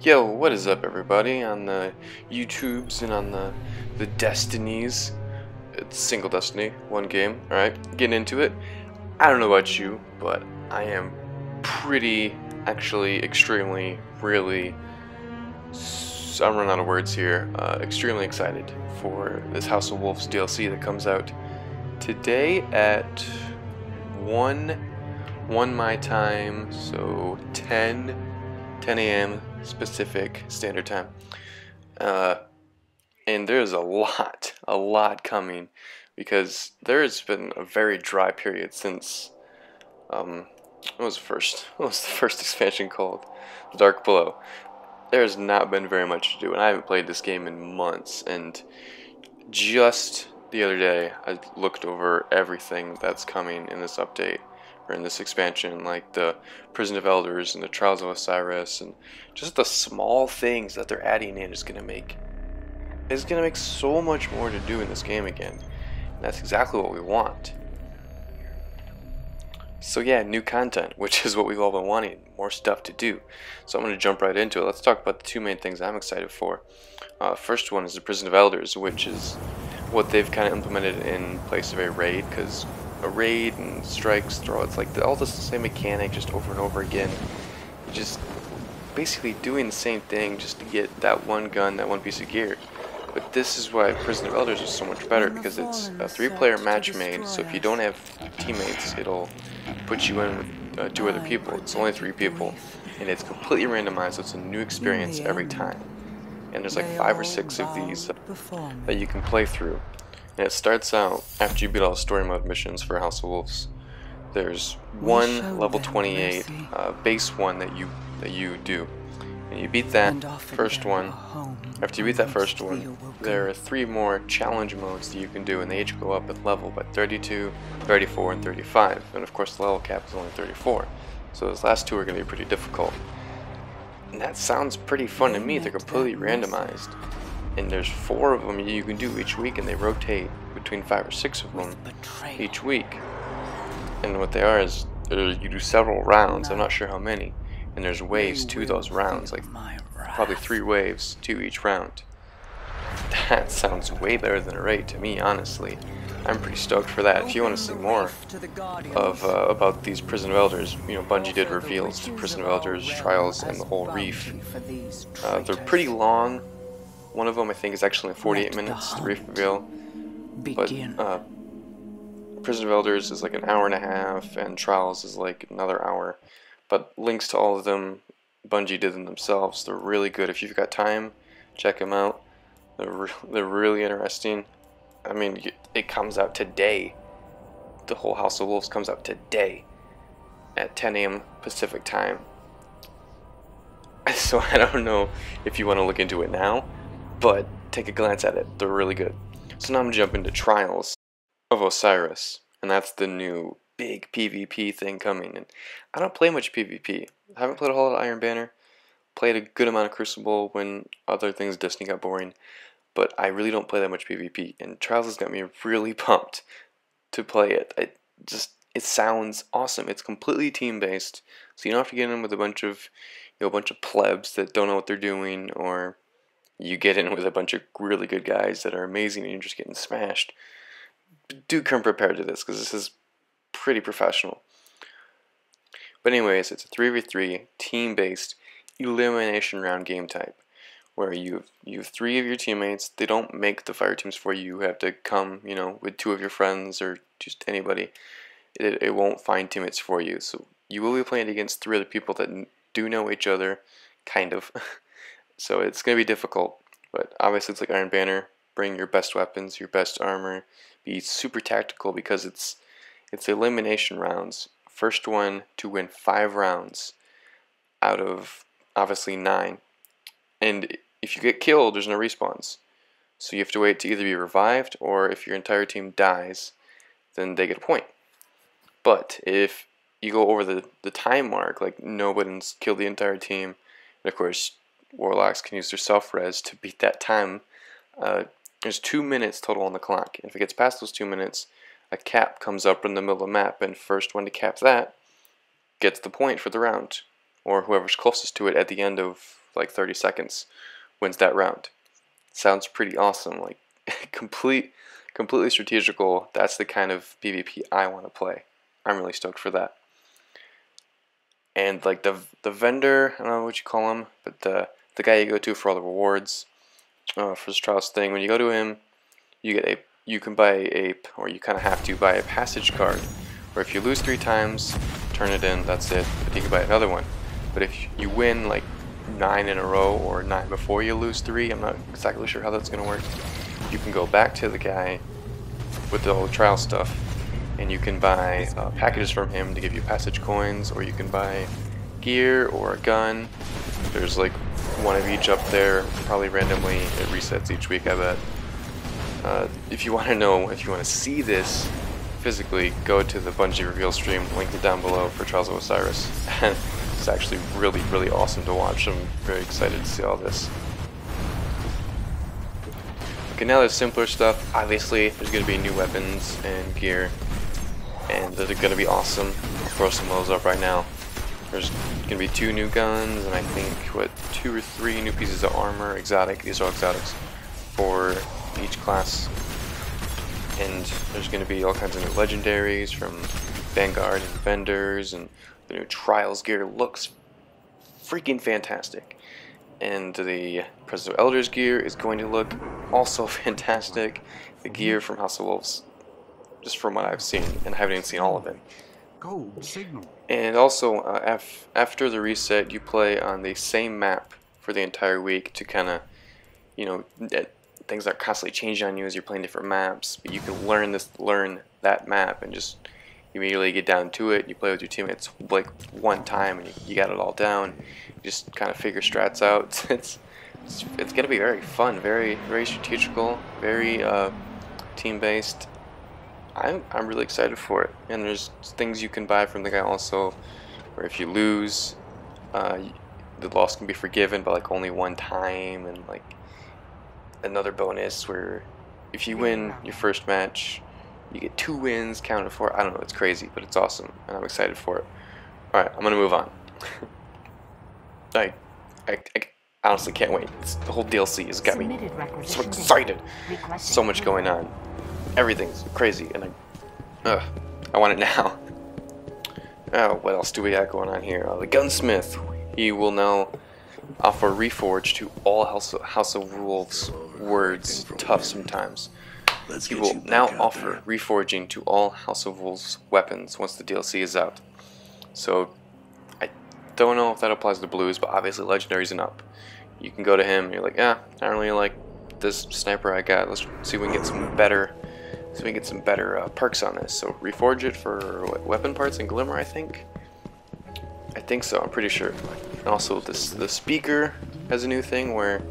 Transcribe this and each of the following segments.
Yo, what is up everybody on the YouTubes and on the Destinies? It's single Destiny, one game, alright? Getting into it. I don't know about you, but I am pretty, actually extremely, really, I'm running out of words here, extremely excited for this House of Wolves DLC that comes out today at 1 my time, so 10 a.m. Pacific Standard Time. And there's a lot coming because there's been a very dry period since what was the first expansion called? Dark Below. There's not been very much to do, and I haven't played this game in months. And just the other day, I looked over everything that's coming in this update or in this expansion, like the Prison of Elders and the Trials of Osiris, and just the small things that they're adding in is gonna make so much more to do in this game again. And that's exactly what we want. So yeah, new content, which is what we've all been wanting, more stuff to do. So I'm going to jump right into it. Let's talk about the two main things I'm excited for. First one is the Prison of Elders, which is what they've kind of implemented in place of a raid, because a raid and strikes, throw, it's like all the same mechanic just over and over again. You're just basically doing the same thing just to get that one gun, that one piece of gear. But this is why Prison of Elders is so much better, because it's a 3-player match made, so if you don't have teammates, it'll put you in with 2 other people. It's only 3 people, and it's completely randomized, so it's a new experience every time. And there's like 5 or 6 of these that you can play through. And it starts out after you beat all the story mode missions for House of Wolves. There's one level 28 base one that you do. And you beat that first one. After you beat that first one, there are 3 more challenge modes that you can do, and they each go up with level by 32, 34, and 35. And of course the level cap is only 34. So those last 2 are going to be pretty difficult. And that sounds pretty fun to me. They're completely randomized. And there's 4 of them you can do each week, and they rotate between 5 or 6 of them each week. And what they are is you do several rounds, I'm not sure how many. And there's waves to those rounds, like probably 3 waves to each round. That sounds way better than a raid to me, honestly. I'm pretty stoked for that. If you want to see more of about these Prison of Elders, you know, Bungie did reveals to Prison of Elders, Trials, and the whole Reef. They're pretty long. One of them I think is actually 48 minutes, the Reef reveal. But Prison of Elders is like an hour and a half, and Trials is like another hour. But links to all of them, Bungie did them themselves. They're really good. If you've got time, check them out. They're really interesting. I mean, it comes out today. The whole House of Wolves comes out today at 10 a.m. Pacific time. So I don't know if you want to look into it now, but take a glance at it. They're really good. So now I'm going to jump into Trials of Osiris, and that's the new big PvP thing coming. And I don't play much PvP. I haven't played a whole lot of Iron Banner. Played a good amount of Crucible when other things Destiny got boring. But I really don't play that much PvP. And Trials has got me really pumped to play it. It sounds awesome. It's completely team-based, so you don't have to get in with a bunch of plebs that don't know what they're doing, or you get in with a bunch of really good guys that are amazing and you're just getting smashed. Do come prepared to this, because this is pretty professional. But anyways, it's a 3v3 team-based elimination round game type, where you have 3 of your teammates. They don't make the fire teams for you. You have to come, you know, with 2 of your friends or just anybody. It won't find teammates for you. So you will be playing against 3 other people that do know each other, kind of. So it's going to be difficult, but obviously it's like Iron Banner. Bring your best weapons, your best armor. Be super tactical, because it's elimination rounds. First one to win 5 rounds out of obviously 9. And if you get killed, there's no respawns. So you have to wait to either be revived, or if your entire team dies, then they get a point. But if you go over the time mark, like nobody's killed the entire team, and of course Warlocks can use their self-res to beat that time, there's 2 minutes total on the clock. If it gets past those 2 minutes, a cap comes up in the middle of the map, and first one to cap that gets the point for the round. or whoever's closest to it at the end of like 30 seconds wins that round. Sounds pretty awesome, like completely strategical. That's the kind of PvP I want to play. I'm really stoked for that. And like the vendor, I don't know what you call him, but the guy you go to for all the rewards for this trials thing, when you go to him, you can buy or you kind of have to buy a passage card, where if you lose 3 times, turn it in, that's it, but you can buy another one. But if you win like 9 in a row, or 9 before you lose 3, I'm not exactly sure how that's going to work, you can go back to the guy with the old trial stuff, and you can buy packages from him to give you passage coins, or you can buy gear or a gun. There's like one of each up there, probably randomly. It resets each week, I bet. If you want to know, if you want to see this physically, go to the Bungie reveal stream, linked it down below, for Trials of Osiris. And it's actually really awesome to watch. I'm very excited to see all this. Okay, now there's simpler stuff. Obviously, there's going to be new weapons and gear, and they're going to be awesome. I'll throw some of those up right now. There's going to be 2 new guns, and I think, what, 2 or 3 new pieces of armor, exotic. These are all exotics for each class. And there's going to be all kinds of new legendaries from Vanguard and vendors, and the new Trials gear looks freaking fantastic. And the President of Elders gear is going to look also fantastic. The gear from House of Wolves, just from what I've seen, and I haven't even seen all of it. Gold signal. And also, after the reset, you play on the same map for the entire week to kind of, you know, things are constantly changing on you as you're playing different maps. But you can learn that map and just immediately get down to it. You play with your teammates like one time and you got it all down. You just kind of figure strats out. It's gonna be very fun, very strategical, very team-based. I'm really excited for it. And there's things you can buy from the guy also, where if you lose, the loss can be forgiven, but like only one time, and like another bonus where if you win your first match, you get 2 wins counted for. I don't know, it's crazy, but it's awesome, and I'm excited for it. Alright, I'm gonna move on. I honestly can't wait. The whole DLC has got me so excited. So much going on. Everything's crazy, and I want it now. Oh, what else do we have going on here? The gunsmith. He will now offer reforge to all House of Wolves. Words tough sometimes. He will now offer reforging to all House of Wolves weapons once the DLC is out. So I don't know if that applies to blues, but obviously legendaries and up. You can go to him and you're like, I don't really like this sniper I got. Let's see if we can get some better. So we can get some better perks on this. So reforge it for what, weapon parts and glimmer, I think. I think so. I'm pretty sure. And also, the speaker has a new thing where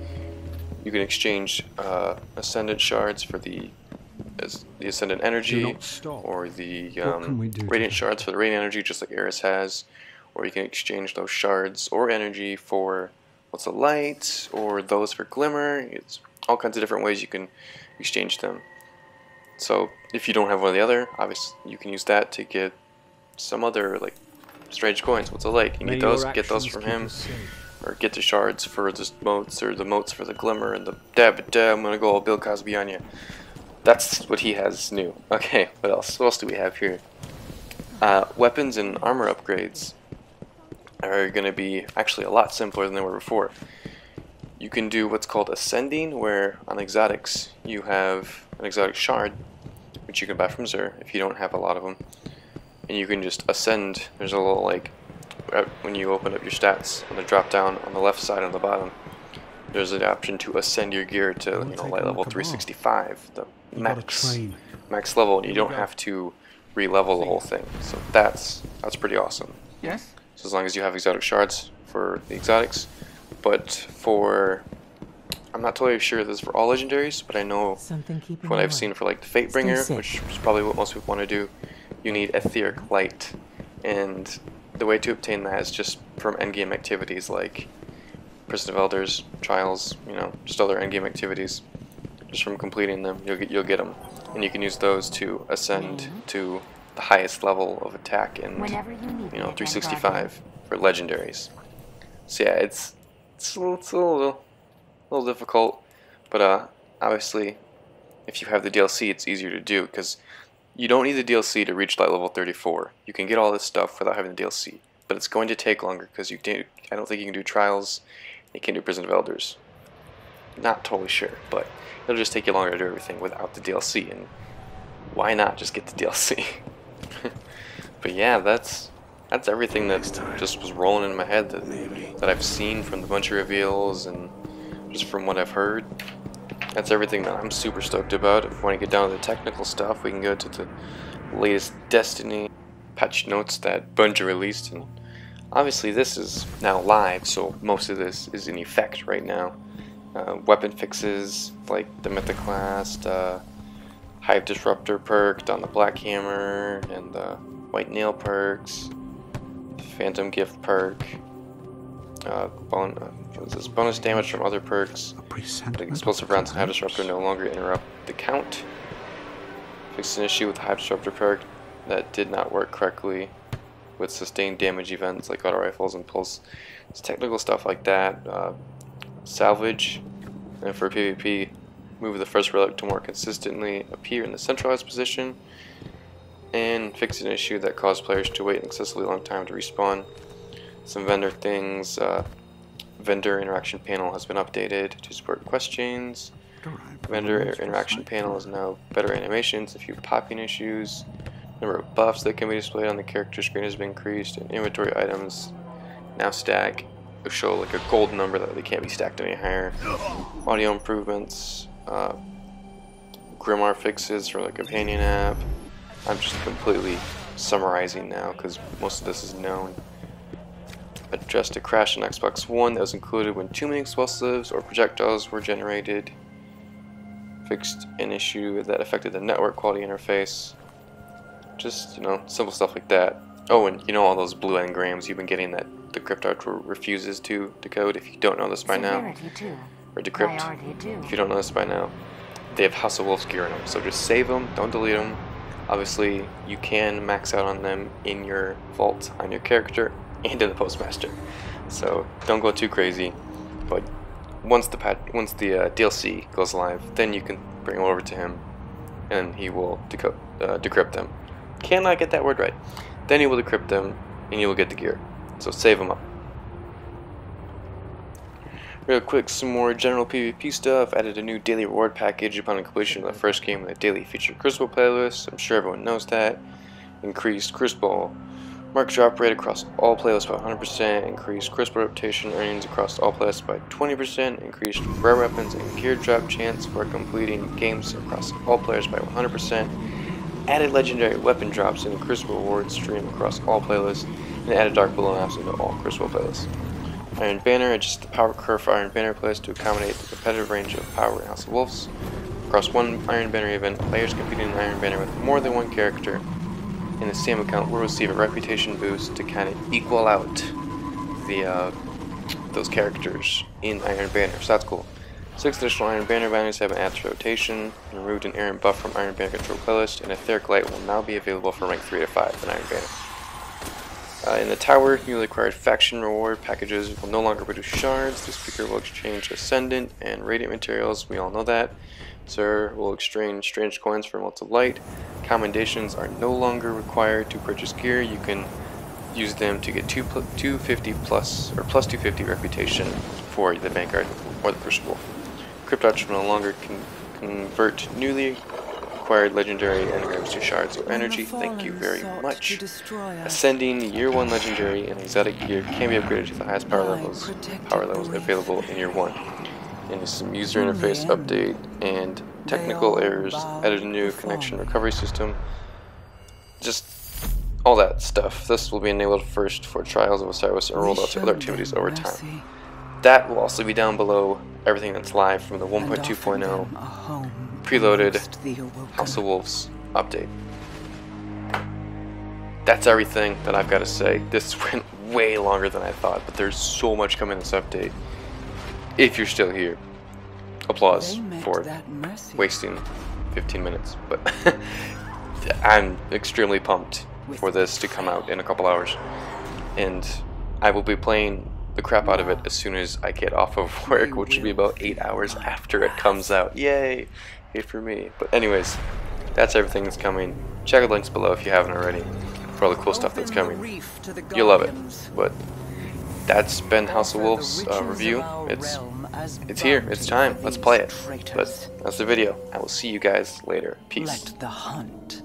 you can exchange ascendant shards for the ascendant energy, or the radiant shards for the radiant energy, just like Eris has. Or you can exchange those shards or energy for what's a light, or those for glimmer. It's all kinds of different ways you can exchange them. So if you don't have one or the other, obviously you can use that to get some other like strange coins. What's a light? You can get those from him, or get the shards for the motes, or the motes for the glimmer, and the I'm gonna go all Bill Cosby on you. That's what he has new. Okay, what else? What else do we have here? Weapons and armor upgrades are gonna be actually a lot simpler than they were before. You can do what's called ascending, where on exotics you have an exotic shard, which you can buy from Xur if you don't have a lot of them, and you can just ascend. There's a little, like, when you open up your stats on the drop down on the left side on the bottom, there's an option to ascend your gear to, you know, light level 365, the max level, and you don't have to re-level the whole thing. So that's pretty awesome. Yes. So as long as you have exotic shards for the exotics, but for, I'm not totally sure this is for all legendaries, but I know from what I've seen for like the Fatebringer, which is probably what most people want to do, you need etheric light, and the way to obtain that is just from endgame activities like Prison of Elders, Trials, you know, just other endgame activities. Just from completing them, you'll get them, and you can use those to ascend to the highest level of attack in, you know, 365 for legendaries. So yeah, it's a little difficult, but obviously, if you have the DLC, it's easier to do because you don't need the DLC to reach like level 34. You can get all this stuff without having the DLC, but it's going to take longer because I don't think you can do trials. You can't do Prison of Elders. Not totally sure, but it'll just take you longer to do everything without the DLC. And why not just get the DLC? But yeah, that's everything that just was rolling in my head that I've seen from the bunch of reveals and just from what I've heard. That's everything that I'm super stoked about. If we want to get down to the technical stuff, we can go to the latest Destiny patch notes that Bungie released, and obviously this is now live, so most of this is in effect right now. Weapon fixes like the Mythoclast, Hive Disruptor perk on the Black Hammer, and the White Nail perks, Phantom Gift perk, bonus damage from other perks. The explosive rounds and Hive Disruptor no longer interrupt the count. Fixed an issue with the Hive Disruptor perk that did not work correctly with sustained damage events like auto rifles and pulse. It's technical stuff like that. Salvage, and for PvP, move the first relic to more consistently appear in the centralized position, and fix an issue that caused players to wait an excessively long time to respawn. Some vendor things. Vendor interaction panel has been updated to support questions. Vendor interaction panel is now better animations, a few popping issues. Number of buffs that can be displayed on the character screen has been increased, and inventory items now stack show like a gold number that they can't be stacked any higher. Audio improvements, Grimoire fixes for the companion app. I'm just completely summarizing now because most of this is known. Addressed a crash on Xbox One that was included when too many explosives or projectiles were generated. Fixed an issue that affected the network quality interface. Just, you know, simple stuff like that. Oh, and you know all those blue engrams you've been getting that the cryptarch refuses to decode. If you don't know this by now, or decrypt, if you don't know this by now, they have House of Wolves gear in them. So just save them, don't delete them. Obviously, you can max out on them in your vault on your character and in the postmaster. So don't go too crazy. But once the DLC goes live, then you can bring them over to him, and he will decrypt them. Cannot get that word right. Then he will decrypt them, and you will get the gear. So save them up. Real quick, some more general PvP stuff. Added a new daily reward package upon completion of the first game of the daily featured Crucible playlist. I'm sure everyone knows that. Increased Crucible mark drop rate across all playlists by 100%. Increased Crucible rotation earnings across all playlists by 20%. Increased rare weapons and gear drop chance for completing games across all players by 100%. Added legendary weapon drops in the Crucible rewards stream across all playlists, and added Dark Balloon apps into all Crucible playlists. Iron Banner adjusts the power curve for Iron Banner playlists to accommodate the competitive range of power in House of Wolves. Across one Iron Banner event, players competing in Iron Banner with more than one character in the same account will receive a reputation boost to kind of equal out the those characters in Iron Banner. So that's cool. 6 additional Iron Banner banners have been added to rotation, and removed an errant buff from Iron Banner control playlist, and Etheric Light will now be available for rank 3 to 5 in Iron Banner. In the tower, newly acquired faction reward packages will no longer produce shards. The speaker will exchange Ascendant and Radiant materials, we all know that. Sir will exchange strange coins for Melts of Light. Commendations are no longer required to purchase gear. You can use them to get 250 plus, or plus 250 reputation for the Vanguard or the Crucible. Cryptarch will no longer convert newly acquired legendary engrams to shards or energy. Thank you very much. Ascending year 1 legendary and exotic gear can be upgraded to the highest power levels available in year 1. And some user interface update and technical errors. Added a new connection recovery system. Just all that stuff. This will be enabled first for Trials of Osiris and rolled out to other activities over time. That will also be down below everything that's live from the 1.2.0 preloaded House of Wolves update. That's everything that I've got to say. This went way longer than I thought, but there's so much coming in this update. If you're still here, applause for wasting 15 minutes. But I'm extremely pumped for this to come out in a couple hours. And I will be playing the crap out of it as soon as I get off of work, which will be about 8 hours after it comes out. Yay! Yay for me. But anyways, that's everything that's coming. Check the links below if you haven't already for all the cool stuff that's coming. You'll love it. But that's been House of Wolves review. It's here. It's time. Let's play it. But that's the video. I will see you guys later. Peace. Let the hunt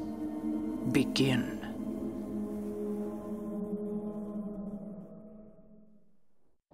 begin.